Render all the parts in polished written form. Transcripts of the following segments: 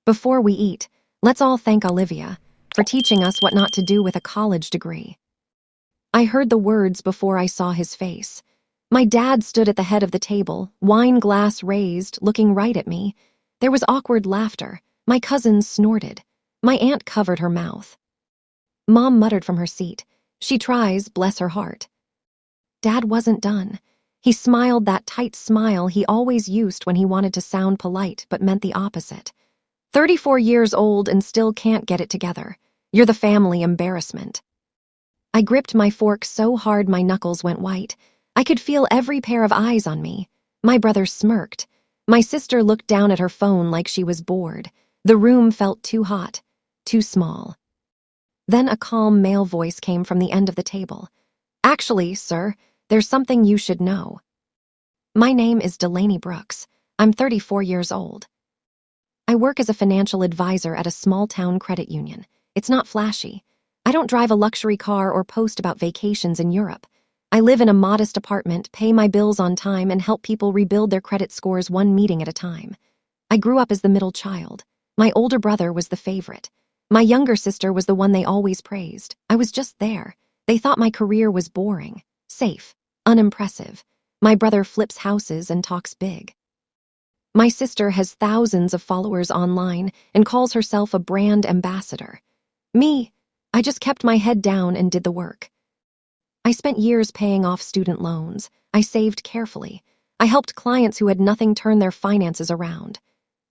Before we eat, let's all thank Olivia for teaching us what not to do with a college degree. I heard the words before I saw his face. My dad stood at the head of the table, wine glass raised, looking right at me. There was awkward laughter. My cousins snorted. My aunt covered her mouth. Mom muttered from her seat. She tries, bless her heart. Dad wasn't done. He smiled that tight smile he always used when he wanted to sound polite but meant the opposite. 34 years old and still can't get it together. You're the family embarrassment. I gripped my fork so hard my knuckles went white. I could feel every pair of eyes on me. My brother smirked. My sister looked down at her phone like she was bored. The room felt too hot, too small. Then a calm male voice came from the end of the table. Actually, sir, there's something you should know. My name is Delaney Brooks. I'm 34 years old. I work as a financial advisor at a small-town credit union. It's not flashy. I don't drive a luxury car or post about vacations in Europe. I live in a modest apartment, pay my bills on time, and help people rebuild their credit scores one meeting at a time. I grew up as the middle child. My older brother was the favorite. My younger sister was the one they always praised. I was just there. They thought my career was boring, safe, unimpressive. My brother flips houses and talks big. My sister has thousands of followers online and calls herself a brand ambassador. Me, I just kept my head down and did the work. I spent years paying off student loans. I saved carefully. I helped clients who had nothing turn their finances around.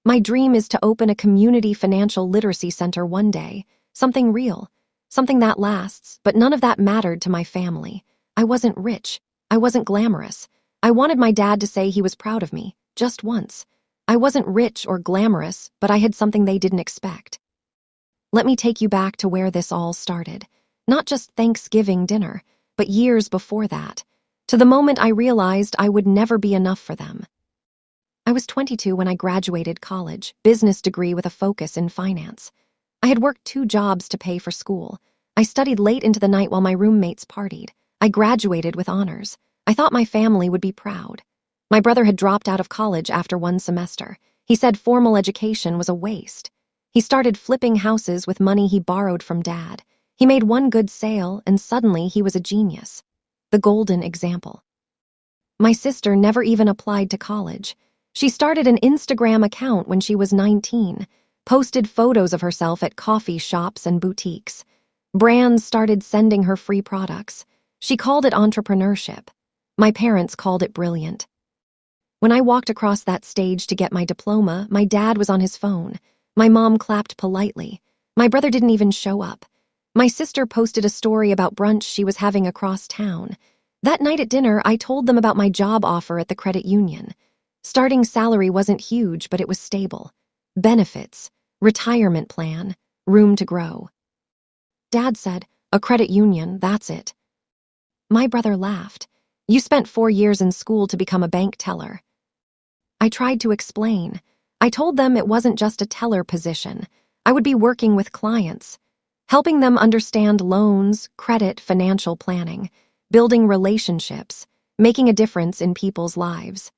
My dream is to open a community financial literacy center one day, something real, something that lasts, but none of that mattered to my family. I wasn't rich. I wasn't glamorous. I wanted my dad to say he was proud of me, just once. I wasn't rich or glamorous, but I had something they didn't expect. Let me take you back to where this all started. Not just Thanksgiving dinner, but years before that, to the moment I realized I would never be enough for them. I was 22 when I graduated college, business degree with a focus in finance. I had worked 2 jobs to pay for school. I studied late into the night while my roommates partied. I graduated with honors. I thought my family would be proud. My brother had dropped out of college after 1 semester. He said formal education was a waste. He started flipping houses with money he borrowed from Dad. He made 1 good sale, and suddenly he was a genius. The golden example. My sister never even applied to college. She started an Instagram account when she was 19, posted photos of herself at coffee shops and boutiques. Brands started sending her free products. She called it entrepreneurship. My parents called it brilliant. When I walked across that stage to get my diploma, my dad was on his phone. My mom clapped politely. My brother didn't even show up. My sister posted a story about brunch she was having across town. That night at dinner, I told them about my job offer at the credit union. Starting salary wasn't huge, but it was stable. Benefits, retirement plan, room to grow. Dad said, "A credit union, that's it." My brother laughed. "You spent 4 years in school to become a bank teller." I tried to explain. I told them it wasn't just a teller position. I would be working with clients, helping them understand loans, credit, financial planning, building relationships, making a difference in people's lives.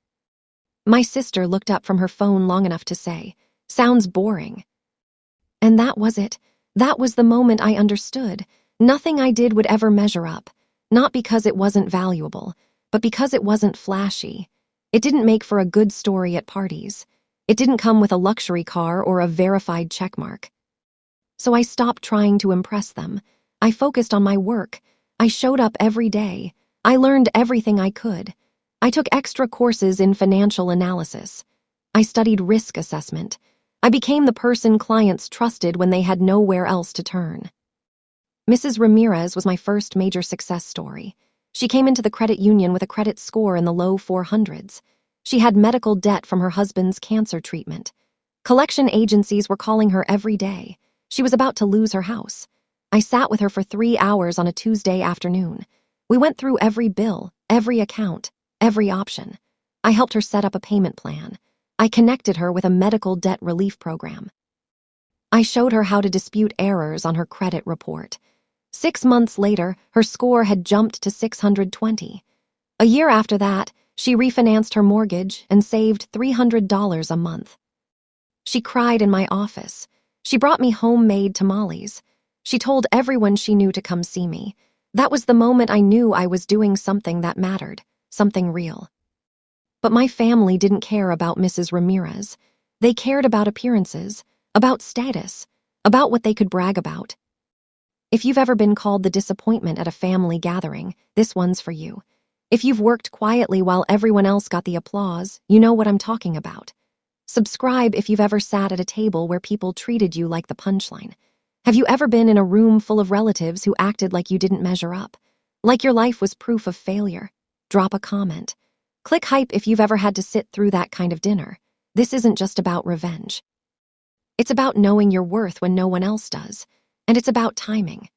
My sister looked up from her phone long enough to say, "Sounds boring." And that was it. That was the moment I understood. Nothing I did would ever measure up, not because it wasn't valuable, but because it wasn't flashy. It didn't make for a good story at parties. It didn't come with a luxury car or a verified checkmark. So I stopped trying to impress them. I focused on my work. I showed up every day. I learned everything I could. I took extra courses in financial analysis. I studied risk assessment. I became the person clients trusted when they had nowhere else to turn. Mrs. Ramirez was my first major success story. She came into the credit union with a credit score in the low 400s. She had medical debt from her husband's cancer treatment. Collection agencies were calling her every day. She was about to lose her house. I sat with her for 3 hours on a Tuesday afternoon. We went through every bill, every account, every option. I helped her set up a payment plan. I connected her with a medical debt relief program. I showed her how to dispute errors on her credit report. 6 months later, her score had jumped to 620. A year after that, she refinanced her mortgage and saved $300 a month. She cried in my office. She brought me homemade tamales. She told everyone she knew to come see me. That was the moment I knew I was doing something that mattered, something real. But my family didn't care about Mrs. Ramirez. They cared about appearances, about status, about what they could brag about. If you've ever been called the disappointment at a family gathering, this one's for you. If you've worked quietly while everyone else got the applause, you know what I'm talking about. Subscribe if you've ever sat at a table where people treated you like the punchline. Have you ever been in a room full of relatives who acted like you didn't measure up? Like your life was proof of failure? Drop a comment. Click hype if you've ever had to sit through that kind of dinner. This isn't just about revenge. It's about knowing your worth when no one else does. And it's about timing.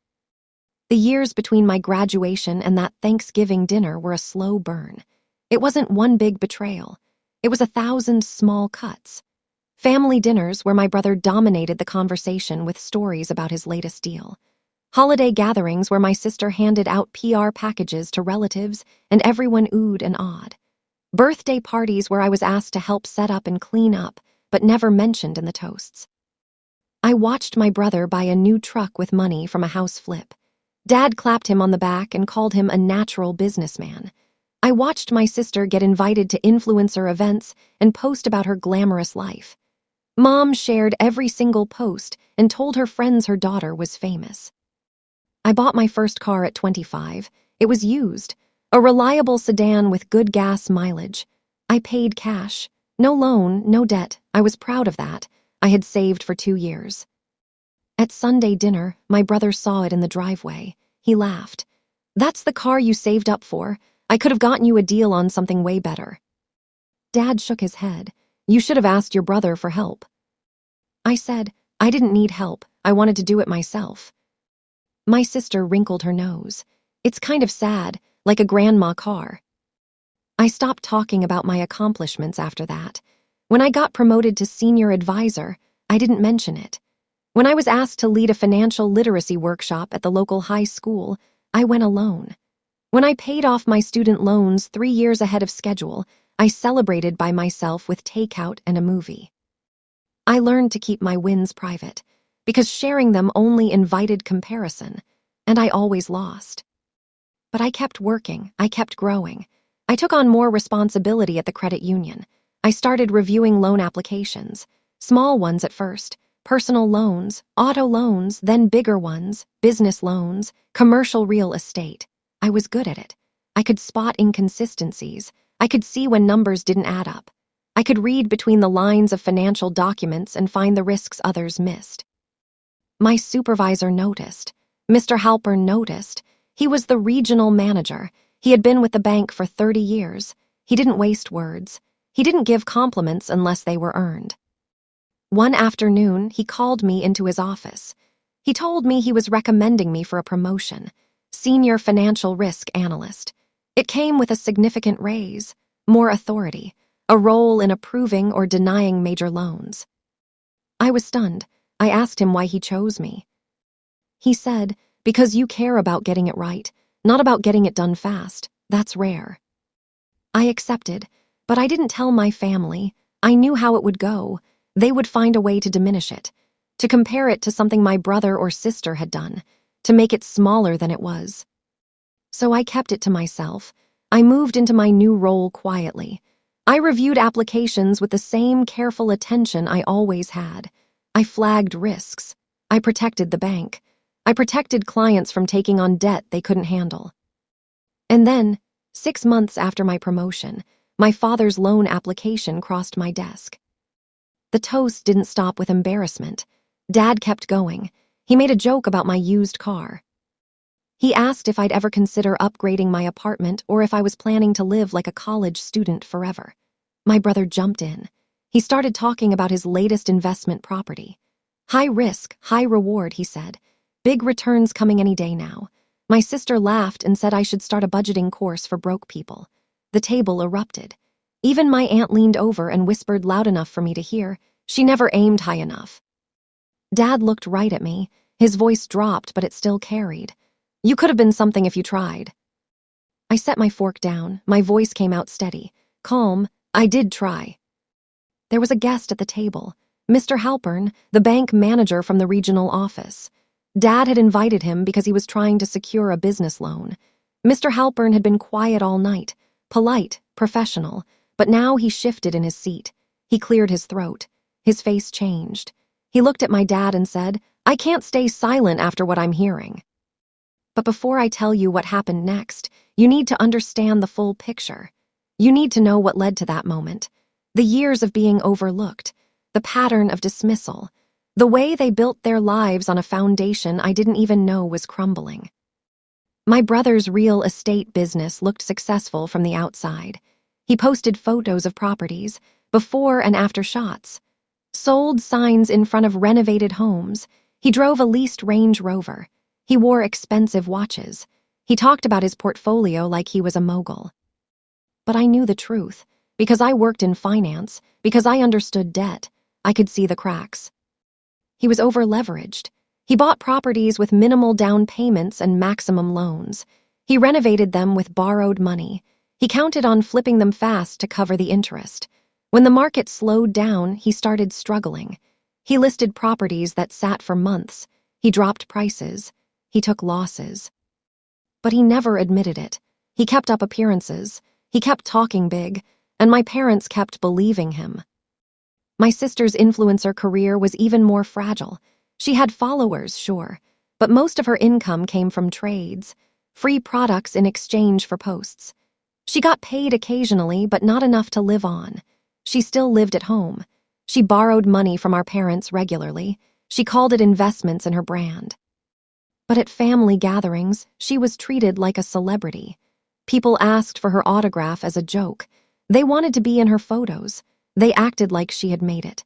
The years between my graduation and that Thanksgiving dinner were a slow burn. It wasn't one big betrayal. It was 1,000 small cuts. Family dinners where my brother dominated the conversation with stories about his latest deal. Holiday gatherings where my sister handed out PR packages to relatives and everyone oohed and awed. Birthday parties where I was asked to help set up and clean up, but never mentioned in the toasts. I watched my brother buy a new truck with money from a house flip. Dad clapped him on the back and called him a natural businessman. I watched my sister get invited to influencer events and post about her glamorous life. Mom shared every single post and told her friends her daughter was famous. I bought my first car at 25. It was used, a reliable sedan with good gas mileage. I paid cash. No loan, no debt. I was proud of that. I had saved for 2 years. At Sunday dinner, my brother saw it in the driveway. He laughed. "That's the car you saved up for. I could have gotten you a deal on something way better." Dad shook his head. "You should have asked your brother for help." I said, "I didn't need help. I wanted to do it myself." My sister wrinkled her nose. "It's kind of sad, like a grandma car." I stopped talking about my accomplishments after that. When I got promoted to senior advisor, I didn't mention it. When I was asked to lead a financial literacy workshop at the local high school, I went alone. When I paid off my student loans 3 years ahead of schedule, I celebrated by myself with takeout and a movie. I learned to keep my wins private, because sharing them only invited comparison, and I always lost. But I kept working, I kept growing. I took on more responsibility at the credit union. I started reviewing loan applications, small ones at first, personal loans, auto loans, then bigger ones, business loans, commercial real estate. I was good at it. I could spot inconsistencies. I could see when numbers didn't add up. I could read between the lines of financial documents and find the risks others missed. My supervisor noticed. Mr. Halpern noticed. He was the regional manager. He had been with the bank for 30 years. He didn't waste words. He didn't give compliments unless they were earned. One afternoon, he called me into his office. He told me he was recommending me for a promotion, senior financial risk analyst. It came with a significant raise, more authority, a role in approving or denying major loans. I was stunned. I asked him why he chose me. He said, "Because you care about getting it right, not about getting it done fast. That's rare." I accepted, but I didn't tell my family. I knew how it would go. They would find a way to diminish it, to compare it to something my brother or sister had done, to make it smaller than it was. So I kept it to myself. I moved into my new role quietly. I reviewed applications with the same careful attention I always had. I flagged risks. I protected the bank. I protected clients from taking on debt they couldn't handle. And then, 6 months after my promotion, my father's loan application crossed my desk. The toast didn't stop with embarrassment. Dad kept going. He made a joke about my used car. He asked if I'd ever consider upgrading my apartment or if I was planning to live like a college student forever. My brother jumped in. He started talking about his latest investment property. "High risk, high reward," he said. "Big returns coming any day now." My sister laughed and said I should start a budgeting course for broke people. The table erupted. Even my aunt leaned over and whispered loud enough for me to hear. She never aimed high enough. Dad looked right at me. His voice dropped, but it still carried. "You could have been something if you tried." I set my fork down. My voice came out steady, calm. "I did try." There was a guest at the table. Mr. Halpern, the bank manager from the regional office. Dad had invited him because he was trying to secure a business loan. Mr. Halpern had been quiet all night, polite, professional, but now he shifted in his seat. He cleared his throat. His face changed. He looked at my dad and said, "I can't stay silent after what I'm hearing. But before I tell you what happened next, you need to understand the full picture. You need to know what led to that moment. The years of being overlooked, the pattern of dismissal, the way they built their lives on a foundation I didn't even know was crumbling." My brother's real estate business looked successful from the outside. He posted photos of properties, before and after shots, sold signs in front of renovated homes. He drove a leased Range Rover. He wore expensive watches. He talked about his portfolio like he was a mogul. But I knew the truth. Because I worked in finance, because I understood debt, I could see the cracks. He was over-leveraged. He bought properties with minimal down payments and maximum loans. He renovated them with borrowed money. He counted on flipping them fast to cover the interest. When the market slowed down, he started struggling. He listed properties that sat for months. He dropped prices. He took losses. But he never admitted it. He kept up appearances. He kept talking big, and my parents kept believing him. My sister's influencer career was even more fragile. She had followers, sure, but most of her income came from trades, free products in exchange for posts. She got paid occasionally, but not enough to live on. She still lived at home. She borrowed money from our parents regularly. She called it investments in her brand. But at family gatherings, she was treated like a celebrity. People asked for her autograph as a joke. They wanted to be in her photos. They acted like she had made it.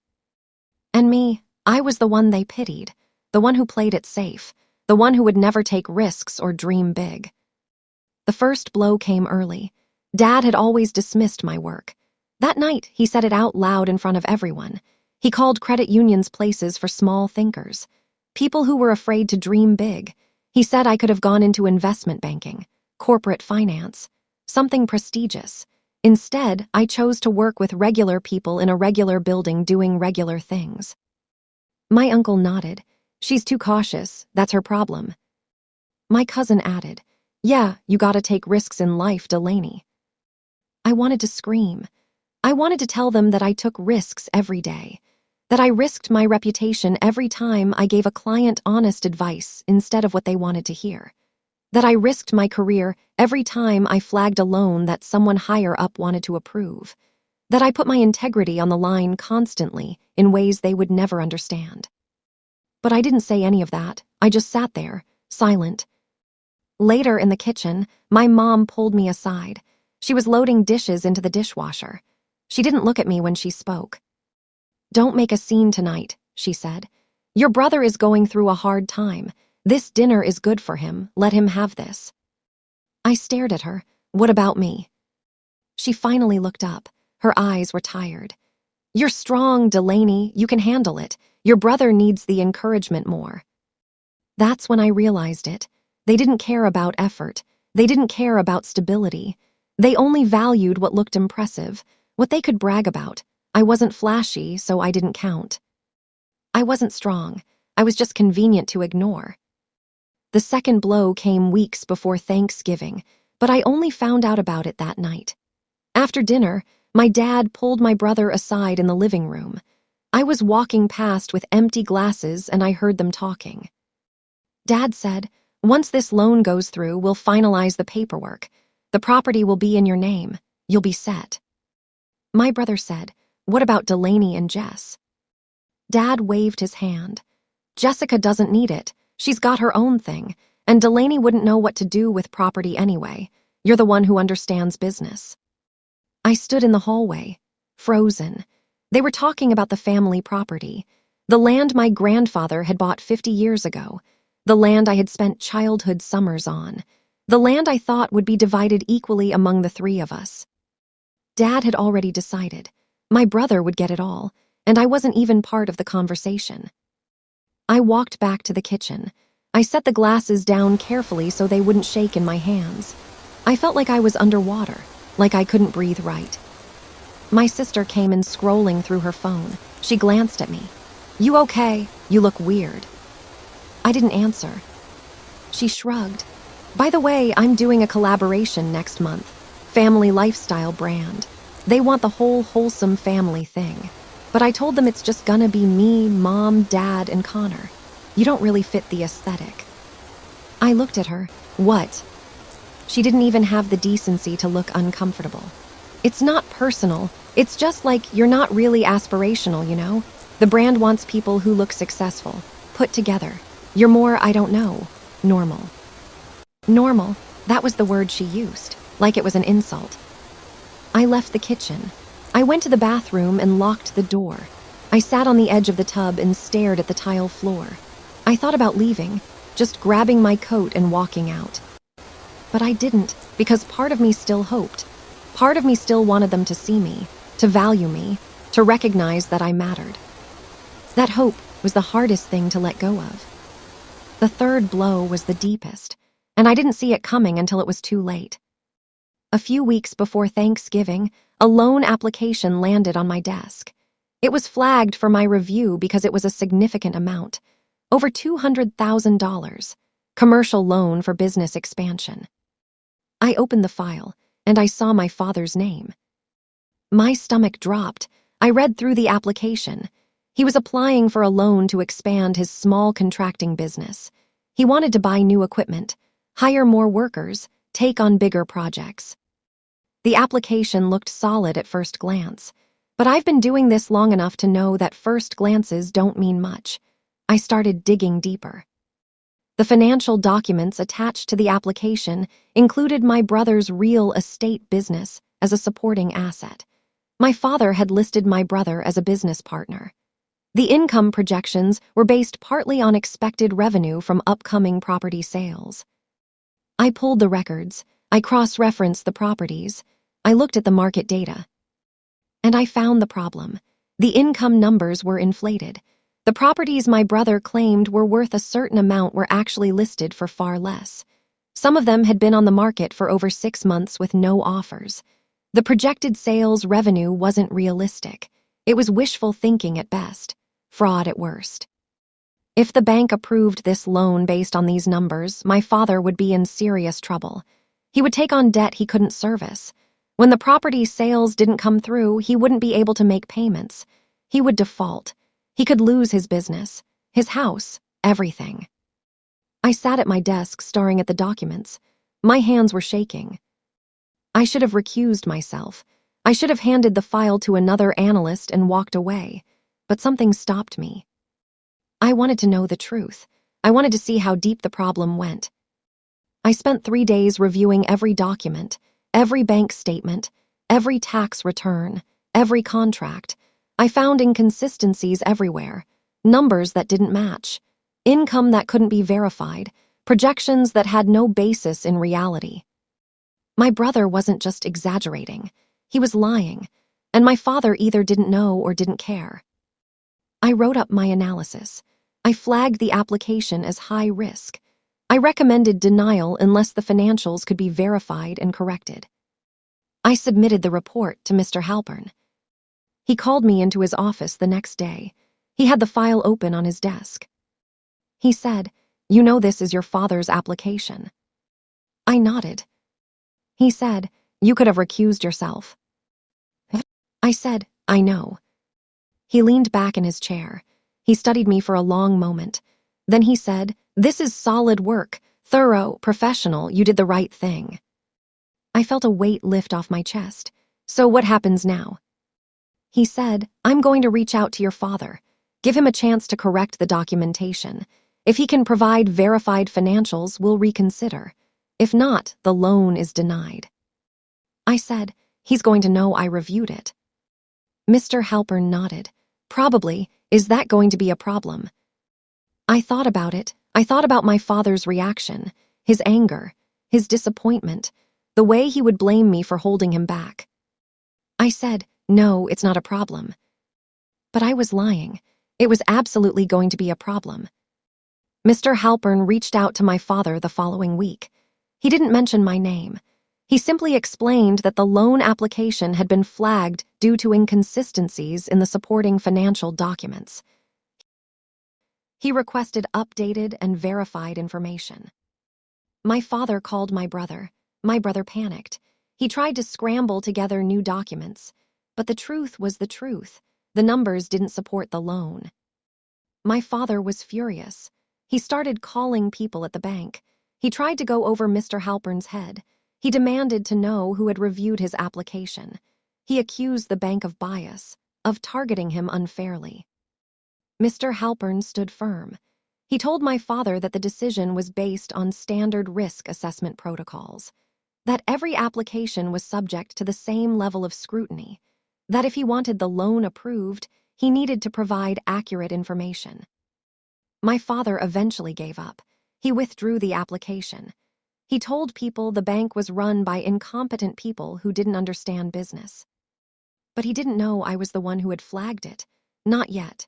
And me, I was the one they pitied, the one who played it safe, the one who would never take risks or dream big. The first blow came early. Dad had always dismissed my work. That night, he said it out loud in front of everyone. He called credit unions places for small thinkers, people who were afraid to dream big. He said I could have gone into investment banking, corporate finance, something prestigious. Instead, I chose to work with regular people in a regular building doing regular things. My uncle nodded. "She's too cautious, that's her problem." My cousin added, "Yeah, you gotta take risks in life, Delaney." I wanted to scream. I wanted to tell them that I took risks every day, that I risked my reputation every time I gave a client honest advice instead of what they wanted to hear, that I risked my career every time I flagged a loan that someone higher up wanted to approve, that I put my integrity on the line constantly in ways they would never understand. But I didn't say any of that. I just sat there, silent. Later in the kitchen, my mom pulled me aside. She was loading dishes into the dishwasher. She didn't look at me when she spoke. "Don't make a scene tonight," she said. "Your brother is going through a hard time. This dinner is good for him. Let him have this." I stared at her. "What about me?" She finally looked up. Her eyes were tired. "You're strong, Delaney. You can handle it. Your brother needs the encouragement more." That's when I realized it. They didn't care about effort. They didn't care about stability. They only valued what looked impressive, what they could brag about. I wasn't flashy, so I didn't count. I wasn't strong. I was just convenient to ignore. The second blow came weeks before Thanksgiving, but I only found out about it that night. After dinner, my dad pulled my brother aside in the living room. I was walking past with empty glasses and I heard them talking. Dad said, "Once this loan goes through, we'll finalize the paperwork. The property will be in your name. You'll be set." My brother said, "What about Delaney and Jess?" Dad waved his hand. "Jessica doesn't need it. She's got her own thing, and Delaney wouldn't know what to do with property anyway. You're the one who understands business." I stood in the hallway, frozen. They were talking about the family property, the land my grandfather had bought 50 years ago, the land I had spent childhood summers on, the land I thought would be divided equally among the three of us. Dad had already decided. My brother would get it all, and I wasn't even part of the conversation. I walked back to the kitchen. I set the glasses down carefully so they wouldn't shake in my hands. I felt like I was underwater, like I couldn't breathe right. My sister came in scrolling through her phone. She glanced at me. "You okay? You look weird." I didn't answer. She shrugged. "By the way, I'm doing a collaboration next month. Family lifestyle brand. They want the whole wholesome family thing. But I told them it's just gonna be me, Mom, Dad, and Connor. You don't really fit the aesthetic." I looked at her. "What?" She didn't even have the decency to look uncomfortable. "It's not personal. It's just like you're not really aspirational, you know? The brand wants people who look successful, put together. You're more, I don't know, normal." Normal, that was the word she used, like it was an insult. I left the kitchen. I went to the bathroom and locked the door. I sat on the edge of the tub and stared at the tile floor. I thought about leaving, just grabbing my coat and walking out. But I didn't, because part of me still hoped. Part of me still wanted them to see me, to value me, to recognize that I mattered. That hope was the hardest thing to let go of. The third blow was the deepest, and I didn't see it coming until it was too late. A few weeks before Thanksgiving, a loan application landed on my desk. It was flagged for my review because it was a significant amount, over $200,000, commercial loan for business expansion. I opened the file, and I saw my father's name. My stomach dropped. I read through the application. He was applying for a loan to expand his small contracting business. He wanted to buy new equipment, hire more workers, take on bigger projects. The application looked solid at first glance, but I've been doing this long enough to know that first glances don't mean much. I started digging deeper. The financial documents attached to the application included my brother's real estate business as a supporting asset. My father had listed my brother as a business partner. The income projections were based partly on expected revenue from upcoming property sales. I pulled the records, I cross-referenced the properties, I looked at the market data. And I found the problem. The income numbers were inflated. The properties my brother claimed were worth a certain amount were actually listed for far less. Some of them had been on the market for over 6 months with no offers. The projected sales revenue wasn't realistic. It was wishful thinking at best, fraud at worst. If the bank approved this loan based on these numbers, my father would be in serious trouble. He would take on debt he couldn't service. When the property sales didn't come through, he wouldn't be able to make payments. He would default. He could lose his business, his house, everything. I sat at my desk staring at the documents. My hands were shaking. I should have recused myself. I should have handed the file to another analyst and walked away, but something stopped me. I wanted to know the truth. I wanted to see how deep the problem went. I spent 3 days reviewing every document, every bank statement, every tax return, every contract. I found inconsistencies everywhere, numbers that didn't match, income that couldn't be verified, projections that had no basis in reality. My brother wasn't just exaggerating, he was lying, and my father either didn't know or didn't care. I wrote up my analysis. I flagged the application as high risk. I recommended denial unless the financials could be verified and corrected. I submitted the report to Mr. Halpern. He called me into his office the next day. He had the file open on his desk. He said, "You know this is your father's application." I nodded. He said, "You could have recused yourself." I said, "I know." He leaned back in his chair. He studied me for a long moment. Then he said, "This is solid work, thorough, professional, you did the right thing." I felt a weight lift off my chest. "So what happens now?" He said, "I'm going to reach out to your father. Give him a chance to correct the documentation. If he can provide verified financials, we'll reconsider. If not, the loan is denied." I said, "He's going to know I reviewed it." Mr. Halpern nodded. "Probably. Is that going to be a problem?" I thought about it. I thought about my father's reaction, his anger, his disappointment, the way he would blame me for holding him back. I said, "No, it's not a problem." But I was lying. It was absolutely going to be a problem. Mr. Halpern reached out to my father the following week. He didn't mention my name. He simply explained that the loan application had been flagged due to inconsistencies in the supporting financial documents. He requested updated and verified information. My father called my brother. My brother panicked. He tried to scramble together new documents, but the truth was the truth. The numbers didn't support the loan. My father was furious. He started calling people at the bank. He tried to go over Mr. Halpern's head. He demanded to know who had reviewed his application. He accused the bank of bias, of targeting him unfairly. Mr. Halpern stood firm. He told my father that the decision was based on standard risk assessment protocols, that every application was subject to the same level of scrutiny, that if he wanted the loan approved, he needed to provide accurate information. My father eventually gave up. He withdrew the application. He told people the bank was run by incompetent people who didn't understand business. But he didn't know I was the one who had flagged it. Not yet.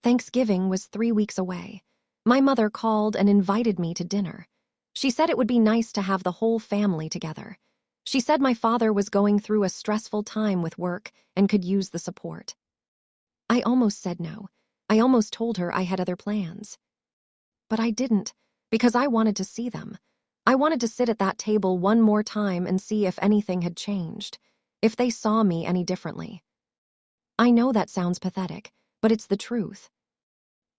Thanksgiving was 3 weeks away. My mother called and invited me to dinner. She said it would be nice to have the whole family together. She said my father was going through a stressful time with work and could use the support. I almost said no. I almost told her I had other plans. But I didn't, because I wanted to see them. I wanted to sit at that table one more time and see if anything had changed, if they saw me any differently. I know that sounds pathetic, but it's the truth.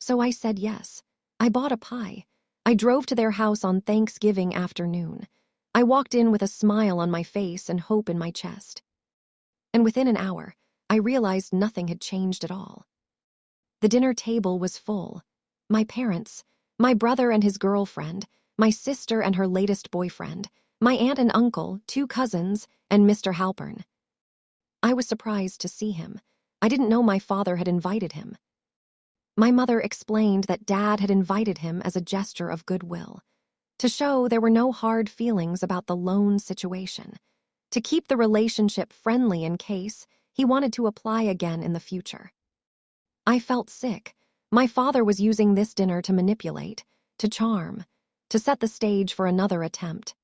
So I said yes. I bought a pie. I drove to their house on Thanksgiving afternoon. I walked in with a smile on my face and hope in my chest. And within an hour, I realized nothing had changed at all. The dinner table was full. My parents, my brother and his girlfriend, my sister and her latest boyfriend, my aunt and uncle, 2 cousins, and Mr. Halpern. I was surprised to see him. I didn't know my father had invited him. My mother explained that Dad had invited him as a gesture of goodwill, to show there were no hard feelings about the loan situation, to keep the relationship friendly in case he wanted to apply again in the future. I felt sick. My father was using this dinner to manipulate, to charm, to set the stage for another attempt.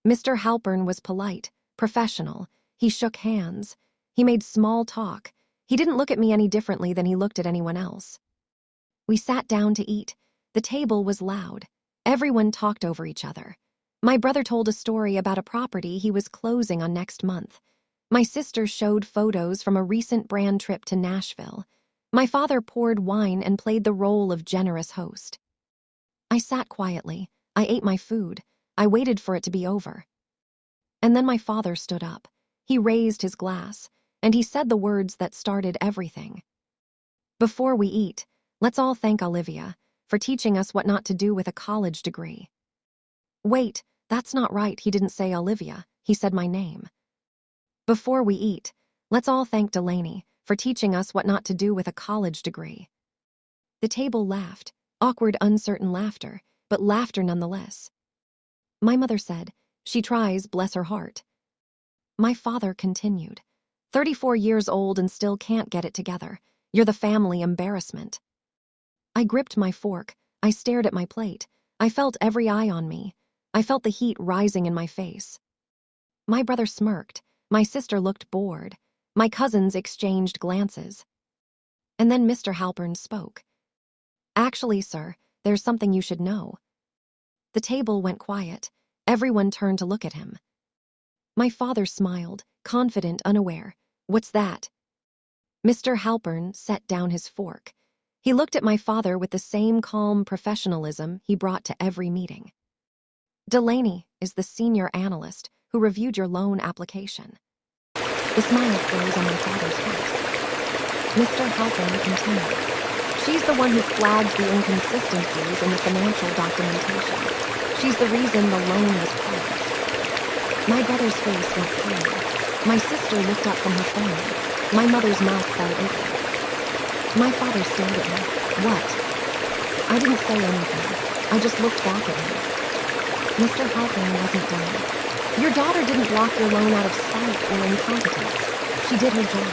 Mr. Halpern was polite, professional. He shook hands. He made small talk. He didn't look at me any differently than he looked at anyone else. We sat down to eat. The table was loud. Everyone talked over each other. My brother told a story about a property he was closing on next month. My sister showed photos from a recent brand trip to Nashville. My father poured wine and played the role of generous host. I sat quietly. I ate my food. I waited for it to be over. And then my father stood up. He raised his glass, and he said the words that started everything. Before we eat, let's all thank Olivia for teaching us what not to do with a college degree. Wait, that's not right, he didn't say Olivia. He said my name. Before we eat, let's all thank Delaney for teaching us what not to do with a college degree. The table laughed, awkward, uncertain laughter, but laughter nonetheless. My mother said, "She tries, bless her heart." My father continued, 34 years old and still can't get it together. You're the family embarrassment. I gripped my fork. I stared at my plate. I felt every eye on me. I felt the heat rising in my face. My brother smirked. My sister looked bored. My cousins exchanged glances. And then Mr. Halpern spoke. "Actually, sir, there's something you should know." The table went quiet. Everyone turned to look at him. My father smiled, confident, unaware. "What's that?" Mr. Halpern set down his fork. He looked at my father with the same calm professionalism he brought to every meeting. "Delaney is the senior analyst who reviewed your loan application." The smile froze on my father's face. Mr. Halpern continued. "She's the one who flagged the inconsistencies in the financial documentation. She's the reason the loan was paused." My brother's face went pale. My sister looked up from her phone. My mother's mouth fell open. My father stared at me. "What?" I didn't say anything. I just looked back at him. Mr. Halpern wasn't done. "Your daughter didn't block your loan out of spite or incompetence. She did her job.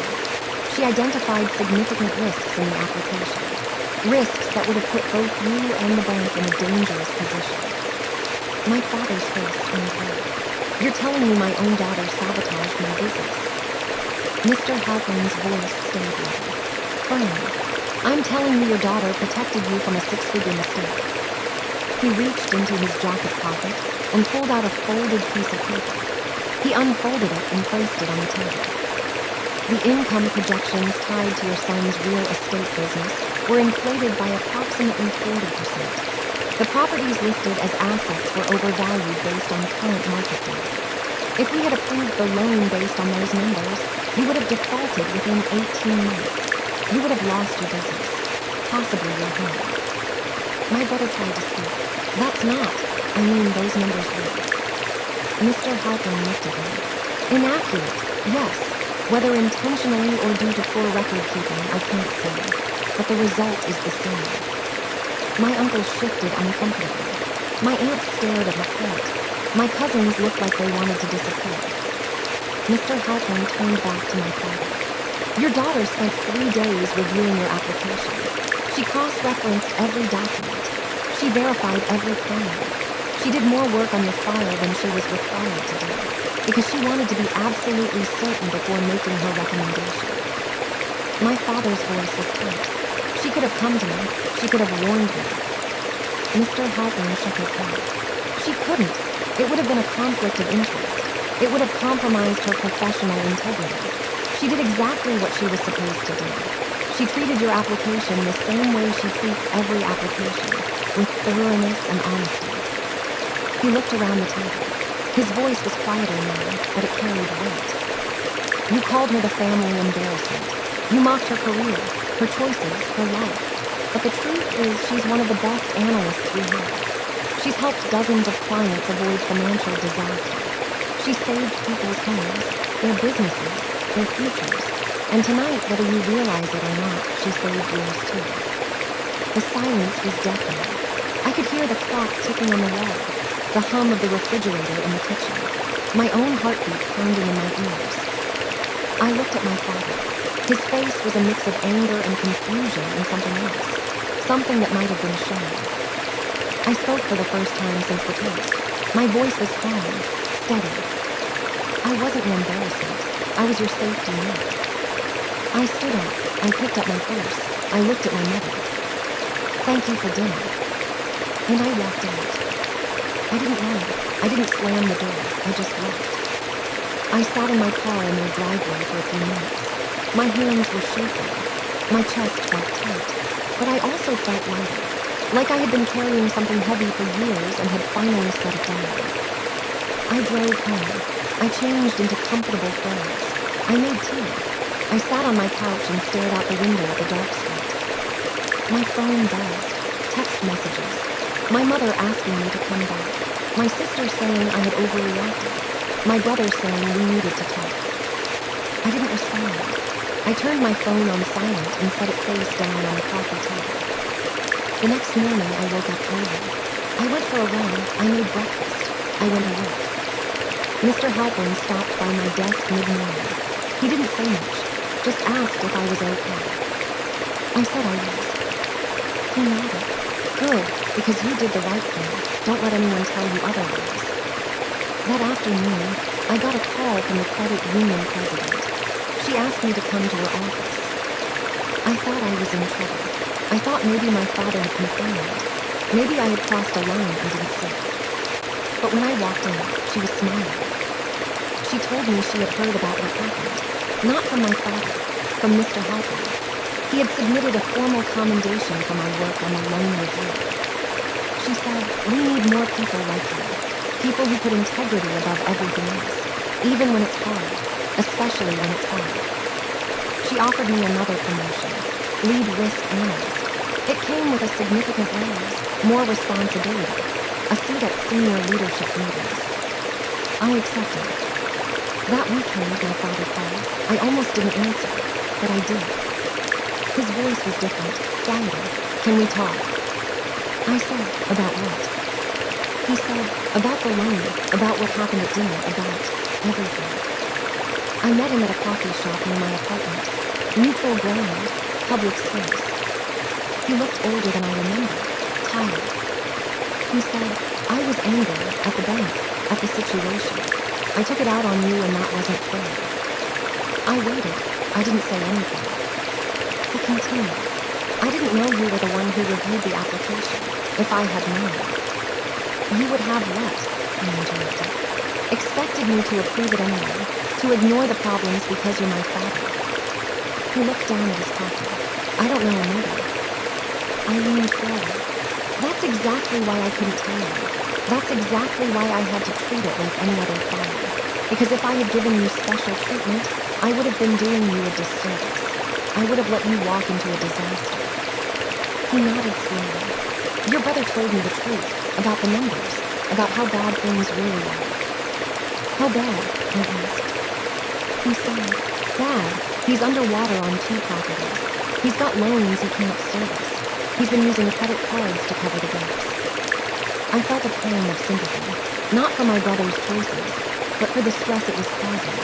She identified significant risks in the application. Risks that would have put both you and the bank in a dangerous position." My father's face turned red. You're telling me my own daughter sabotaged my business. Mr. Halpern's voice stayed level, firm. I'm telling you your daughter protected you from a six-figure mistake. He reached into his jacket pocket and pulled out a folded piece of paper. He unfolded it and placed it on the table. The income projections tied to your son's real estate business were inflated by approximately 40%. The properties listed as assets were overvalued based on current market data. If we had approved the loan based on those numbers, you would have defaulted within 18 months. You would have lost your business, possibly your home. My brother tried to speak. That's not. Those numbers were. Mr. Halpern looked at him. Inaccurate, yes. Whether intentionally or due to poor record keeping, I can't say. But the result is the same. My uncle shifted uncomfortably. My aunt stared at her plate. My cousins looked like they wanted to disappear. Mr. Halpern turned back to my father. Your daughter spent 3 days reviewing your application. She cross-referenced every document. She verified every claim. She did more work on your file than she was required to do, because she wanted to be absolutely certain before making her recommendation. My father's voice was tight. She could have come to me. She could have warned me. Mr. Halpern shook his head. She couldn't. It would have been a conflict of interest. It would have compromised her professional integrity. She did exactly what she was supposed to do. She treated your application the same way she treats every application, with thoroughness and honesty. He looked around the table. His voice was quieter now, but it carried weight. You called her the family embarrassment. You mocked her career, her choices, her life. But the truth is she's one of the best analysts we have. She's helped dozens of clients avoid financial disaster. She saved people's homes, their businesses, their futures. And tonight, whether you realize it or not, she saved yours too. The silence was deafening. I could hear the clock ticking on the wall, the hum of the refrigerator in the kitchen, my own heartbeat pounding in my ears. I looked at my father. His face was a mix of anger and confusion and something else, something that might have been shame. I spoke for the first time since the toast. My voice was calm, steady. I wasn't your embarrassment. I was your safety net. I stood up. I picked up my purse. I looked at my mother. Thank you for dinner. And I walked out. I didn't run. I didn't slam the door. I just left. I sat in my car in their driveway for a few minutes. My hands were shaking. My chest felt tight. But I also felt lighter. Like I had been carrying something heavy for years and had finally set it down. I drove home. I changed into comfortable clothes. I made tea. I sat on my couch and stared out the window at the dark street. My phone buzzed. Text messages. My mother asking me to come back. My sister saying I had overreacted. My brother saying we needed to talk. I didn't respond. I turned my phone on silent and set it face down on the coffee table. The next morning, I woke up early. I went for a run. I made breakfast. I went to work. Mr. Halpern stopped by my desk mid-morning. He didn't say much, just asked if I was okay. I said I was. He nodded. Good, because you did the right thing. Don't let anyone tell you otherwise. That afternoon, I got a call from the credit union president. She asked me to come to her office. I thought I was in trouble. I thought maybe my father had complained. Maybe I had crossed a line and didn't see it. But when I walked in, she was smiling. She told me she had heard about what happened. Not from my father, from Mr. Halpern. He had submitted a formal commendation for my work on the loan review. She said, we need more people like you. People who put integrity above everything else, even when it's hard, especially when it's hard. She offered me another promotion, lead risk analyst. It came with a significant raise, more responsibility, a seat at senior leadership meetings. I accepted. That weekend, my father called. I almost didn't answer, but I did. His voice was different, quieter. Can we talk? I said, about what? He said, about the loan, about what happened at dinner, about everything. I met him at a coffee shop near my apartment. Neutral ground, public space. He looked older than I remembered, tired. He said, I was angry at the bank, at the situation. I took it out on you and that wasn't fair. I waited. I didn't say anything. He continued. I didn't know you were the one who reviewed the application. If I had known. You would have what? I interrupted. Expected me to approve it anyway, to ignore the problems because you're my father. He looked down at his coffee. I don't know, maybe. I leaned forward. That's exactly why I couldn't tell you. That's exactly why I had to treat it like any other father. Because if I had given you special treatment, I would have been doing you a disservice. I would have let you walk into a disaster. He nodded slowly. Your brother told me the truth, about the numbers, about how bad things really are. How bad? I asked. He said, bad. He's underwater on 2 properties. He's got loans he can't service. He's been using credit cards to cover the gaps. I felt a pang of sympathy, not for my brother's choices, but for the stress it was causing.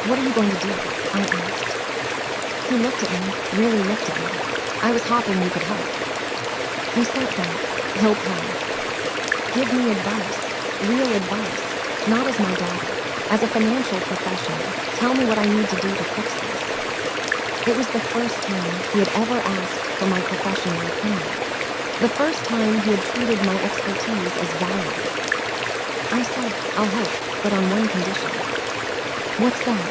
What are you going to do? I asked. He looked at me, really looked at me. I was hoping you could help. We sat back. Help how? Give me advice, real advice, not as my daughter, as a financial professional. Tell me what I need to do to fix this. It was the first time he had ever asked for my professional opinion. The first time he had treated my expertise as valuable. I said, I'll help, but on one condition. What's that?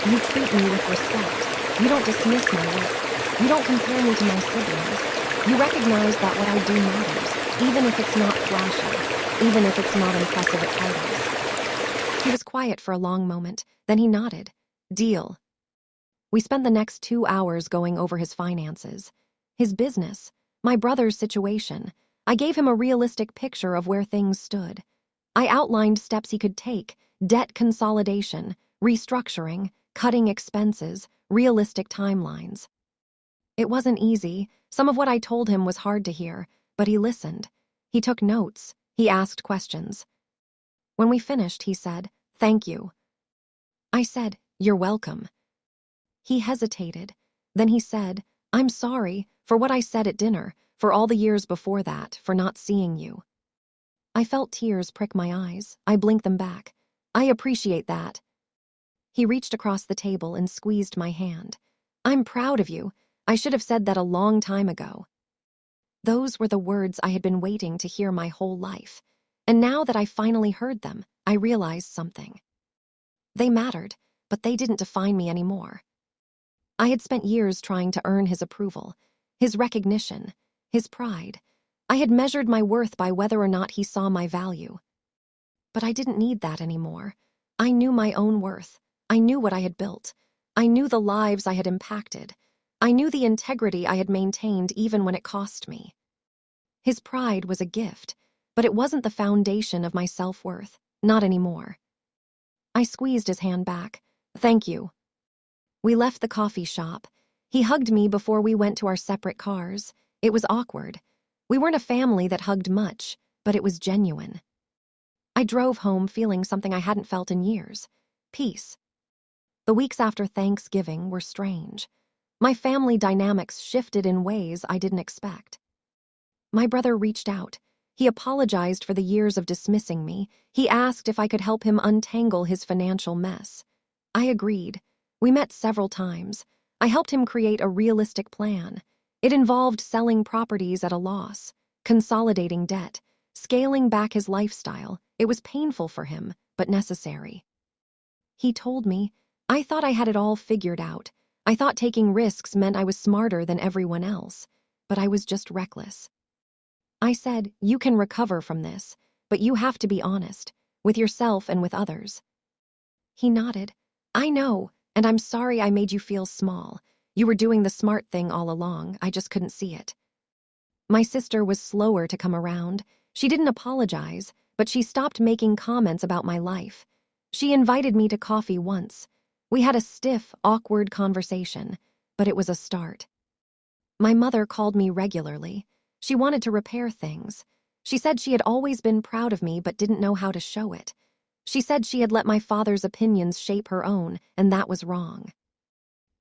You treat me with respect. You don't dismiss my work. You don't compare me to my siblings. You recognize that what I do matters, even if it's not flashy, even if it's not impressive at titles. He was quiet for a long moment, then he nodded. Deal. We spent the next 2 hours going over his finances, his business, my brother's situation. I gave him a realistic picture of where things stood. I outlined steps he could take, debt consolidation, restructuring, cutting expenses, realistic timelines. It wasn't easy. Some of what I told him was hard to hear, but he listened. He took notes. He asked questions. When we finished, he said, "Thank you." I said, "You're welcome." He hesitated. Then he said, "I'm sorry for what I said at dinner, for all the years before that, for not seeing you." I felt tears prick my eyes. I blinked them back. "I appreciate that." He reached across the table and squeezed my hand. "I'm proud of you. I should have said that a long time ago." Those were the words I had been waiting to hear my whole life. And now that I finally heard them, I realized something. They mattered, but they didn't define me anymore. I had spent years trying to earn his approval, his recognition, his pride. I had measured my worth by whether or not he saw my value. But I didn't need that anymore. I knew my own worth. I knew what I had built. I knew the lives I had impacted. I knew the integrity I had maintained even when it cost me. His pride was a gift, but it wasn't the foundation of my self-worth, not anymore. I squeezed his hand back. "Thank you." We left the coffee shop. He hugged me before we went to our separate cars. It was awkward. We weren't a family that hugged much, but it was genuine. I drove home feeling something I hadn't felt in years. Peace. The weeks after Thanksgiving were strange. My family dynamics shifted in ways I didn't expect. My brother reached out. He apologized for the years of dismissing me. He asked if I could help him untangle his financial mess. I agreed. We met several times. I helped him create a realistic plan. It involved selling properties at a loss, consolidating debt, scaling back his lifestyle. It was painful for him, but necessary. He told me, I thought I had it all figured out. I thought taking risks meant I was smarter than everyone else, but I was just reckless. I said, you can recover from this, but you have to be honest, with yourself and with others. He nodded. I know, and I'm sorry I made you feel small. You were doing the smart thing all along, I just couldn't see it. My sister was slower to come around. She didn't apologize, but she stopped making comments about my life. She invited me to coffee once. We had a stiff, awkward conversation, but it was a start. My mother called me regularly. She wanted to repair things. She said she had always been proud of me but didn't know how to show it. She said she had let my father's opinions shape her own, and that was wrong.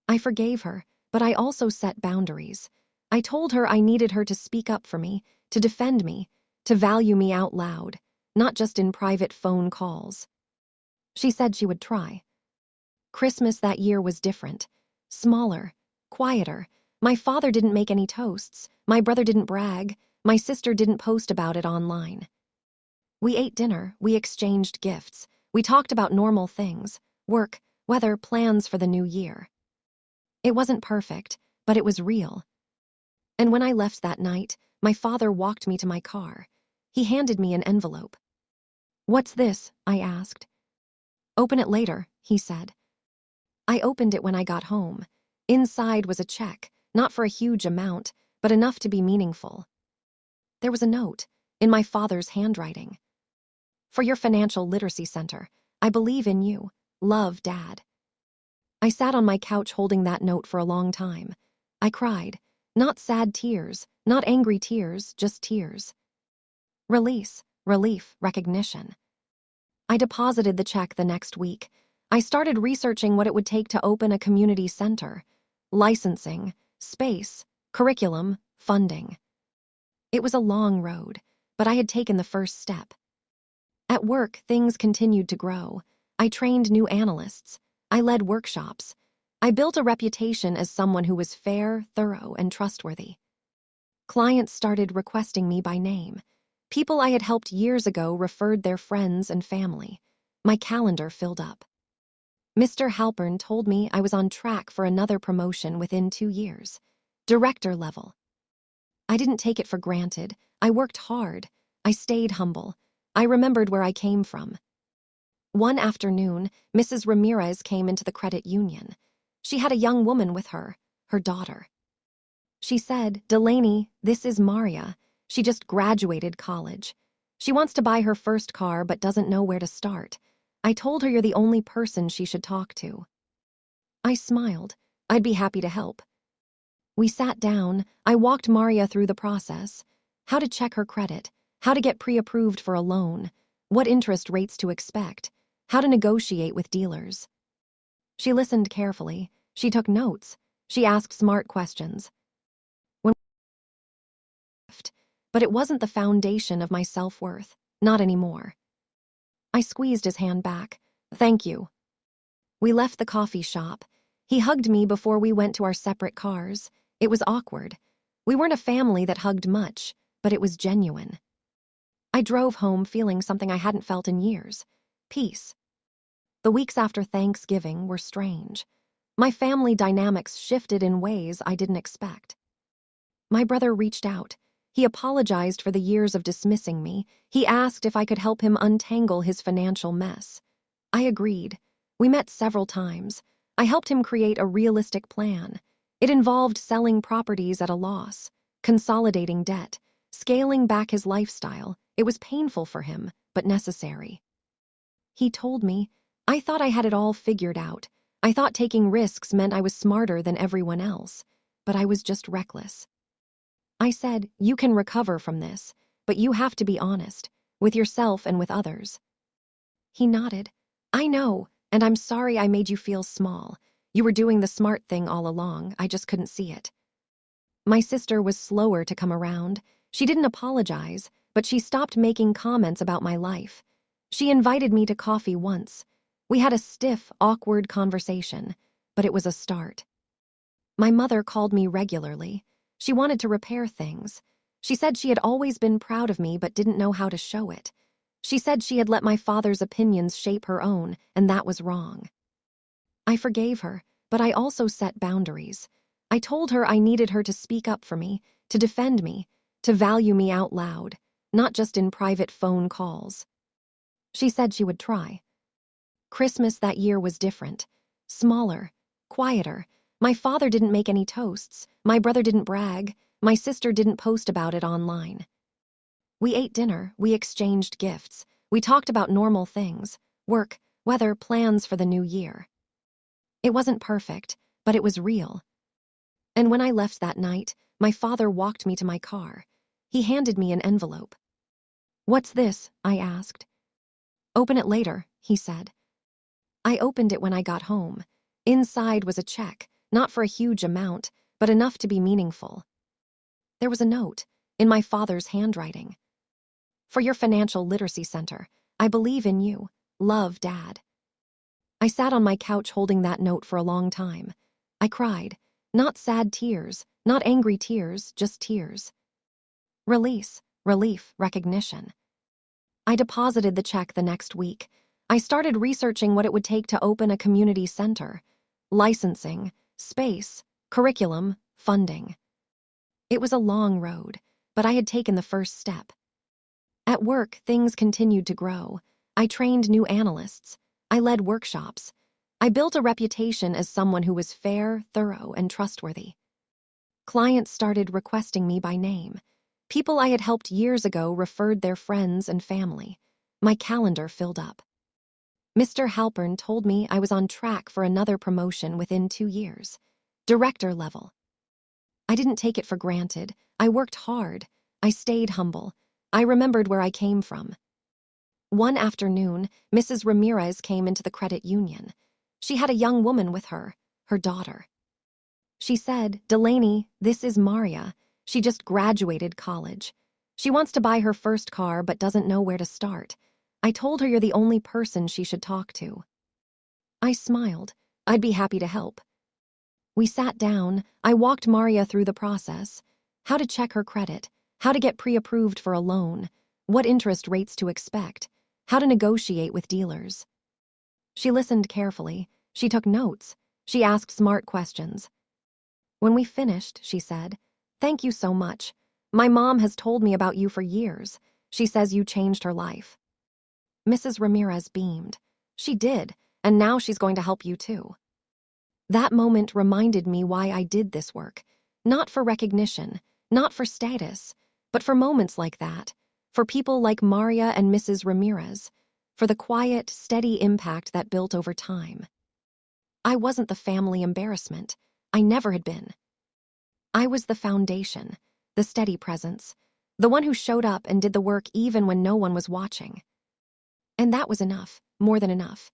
I forgave her, but I also set boundaries. I told her I needed her to speak up for me, to defend me. to value me out loud, not just in private phone calls. She said she would try. Christmas that year was different. Smaller, quieter. My father didn't make any toasts. My brother didn't brag. My sister didn't post about it online. We ate dinner, we exchanged gifts. We talked about normal things, work, weather, plans for the new year. It wasn't perfect, but it was real. And when I left that night, my father walked me to my car. He handed me an envelope. "What's this?" I asked. "Open it later," he said. I opened it when I got home. Inside was a check, not for a huge amount, but enough to be meaningful. There was a note, in my father's handwriting. "For your financial literacy center, I believe in you. Love, Dad." I sat on my couch holding that note for a long time. I cried. Not sad tears, not angry tears, just tears. Release, relief, recognition. I deposited the check the next week. I started researching what it would take to open a community center. Licensing, space, curriculum, funding. It was a long road, but I had taken the first step. At work, things continued to grow. I trained new analysts. I led workshops. I built a reputation as someone who was fair, thorough, and trustworthy. Clients started requesting me by name. People I had helped years ago referred their friends and family. My calendar filled up. Mr. Halpern told me I was on track for another promotion within 2 years. Director level. I didn't take it for granted. I worked hard. I stayed humble. I remembered where I came from. One afternoon, Mrs. Ramirez came into the credit union. She had a young woman with her, her daughter. She said, "Delaney, this is Maria. She just graduated college. She wants to buy her first car but doesn't know where to start. I told her you're the only person she should talk to." I smiled. I'd be happy to help. We sat down. I walked Maria through the process. How to check her credit, how to get pre-approved for a loan, what interest rates to expect, how to negotiate with dealers. She listened carefully. She took notes. She asked smart questions. But it wasn't the foundation of my self-worth. Not anymore. I squeezed his hand back. "Thank you." We left the coffee shop. He hugged me before we went to our separate cars. It was awkward. We weren't a family that hugged much, but it was genuine. I drove home feeling something I hadn't felt in years. Peace. The weeks after Thanksgiving were strange. My family dynamics shifted in ways I didn't expect. My brother reached out. He apologized for the years of dismissing me. He asked if I could help him untangle his financial mess. I agreed. We met several times. I helped him create a realistic plan. It involved selling properties at a loss, consolidating debt, scaling back his lifestyle. It was painful for him, but necessary. He told me, "I thought I had it all figured out. I thought taking risks meant I was smarter than everyone else, but I was just reckless." I said, "You can recover from this, but you have to be honest, with yourself and with others." He nodded. "I know, and I'm sorry I made you feel small. You were doing the smart thing all along, I just couldn't see it." My sister was slower to come around. She didn't apologize, but she stopped making comments about my life. She invited me to coffee once. We had a stiff, awkward conversation, but it was a start. My mother called me regularly. She wanted to repair things. She said she had always been proud of me but didn't know how to show it. She said she had let my father's opinions shape her own, and that was wrong. I forgave her, but I also set boundaries. I told her I needed her to speak up for me, to defend me, to value me out loud, not just in private phone calls. She said she would try. Christmas that year was different. Smaller, quieter. My father didn't make any toasts. My brother didn't brag. My sister didn't post about it online. We ate dinner. We exchanged gifts. We talked about normal things, work, weather, plans for the new year. It wasn't perfect, but it was real. And when I left that night, my father walked me to my car. He handed me an envelope. "What's this?" I asked. "Open it later," he said. I opened it when I got home. Inside was a check, not for a huge amount, but enough to be meaningful. There was a note, in my father's handwriting. For your financial literacy center. I believe in you. Love, Dad. I sat on my couch holding that note for a long time. I cried. Not sad tears, not angry tears, just tears. Release, relief, recognition. I deposited the check the next week. I started researching what it would take to open a community center. Licensing, space, curriculum, funding. It was a long road, but I had taken the first step. At work, things continued to grow. I trained new analysts. I led workshops. I built a reputation as someone who was fair, thorough, and trustworthy. Clients started requesting me by name. People I had helped years ago referred their friends and family. My calendar filled up. Mr. Halpern told me I was on track for another promotion within 2 years. Director level. I didn't take it for granted. I worked hard. I stayed humble. I remembered where I came from. One afternoon, Mrs. Ramirez came into the credit union. She had a young woman with her, her daughter. She said, "Delaney, this is Maria. She just graduated college. She wants to buy her first car but doesn't know where to start. I told her you're the only person she should talk to." I smiled. I'd be happy to help. We sat down. I walked Maria through the process. How to check her credit, how to get pre-approved for a loan, what interest rates to expect, how to negotiate with dealers. She listened carefully. She took notes. She asked smart questions. When we finished, she said, "Thank you so much. My mom has told me about you for years. She says you changed her life." Mrs. Ramirez beamed. "She did, and now she's going to help you too." That moment reminded me why I did this work. Not for recognition, not for status, but for moments like that, for people like Maria and Mrs. Ramirez, for the quiet, steady impact that built over time. I wasn't the family embarrassment. I never had been. I was the foundation, the steady presence, the one who showed up and did the work even when no one was watching. And that was enough, more than enough.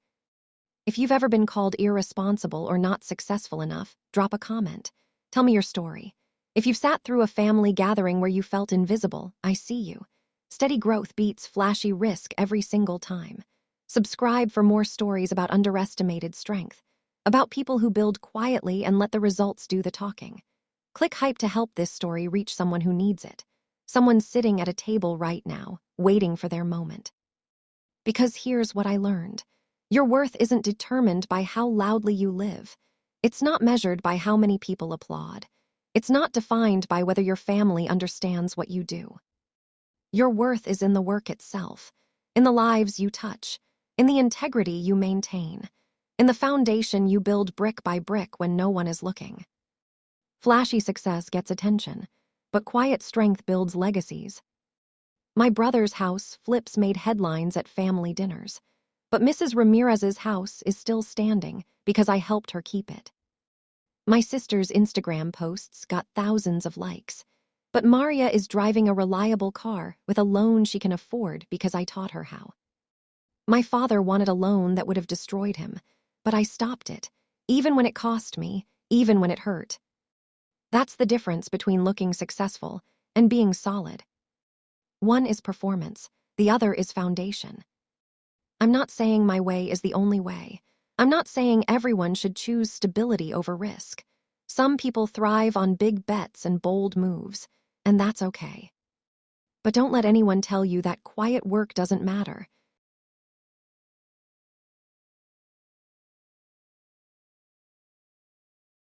If you've ever been called irresponsible or not successful enough, drop a comment. Tell me your story. If you've sat through a family gathering where you felt invisible, I see you. Steady growth beats flashy risk every single time. Subscribe for more stories about underestimated strength, about people who build quietly and let the results do the talking. Click hype to help this story reach someone who needs it. Someone sitting at a table right now, waiting for their moment. Because here's what I learned. Your worth isn't determined by how loudly you live. It's not measured by how many people applaud. It's not defined by whether your family understands what you do. Your worth is in the work itself, in the lives you touch, in the integrity you maintain, in the foundation you build brick by brick when no one is looking. Flashy success gets attention, but quiet strength builds legacies. My brother's house flips made headlines at family dinners, but Mrs. Ramirez's house is still standing because I helped her keep it. My sister's Instagram posts got thousands of likes, but Maria is driving a reliable car with a loan she can afford because I taught her how. My father wanted a loan that would have destroyed him, but I stopped it, even when it cost me, even when it hurt. That's the difference between looking successful and being solid. One is performance, the other is foundation. I'm not saying my way is the only way. I'm not saying everyone should choose stability over risk. Some people thrive on big bets and bold moves, and that's okay. But don't let anyone tell you that quiet work doesn't matter.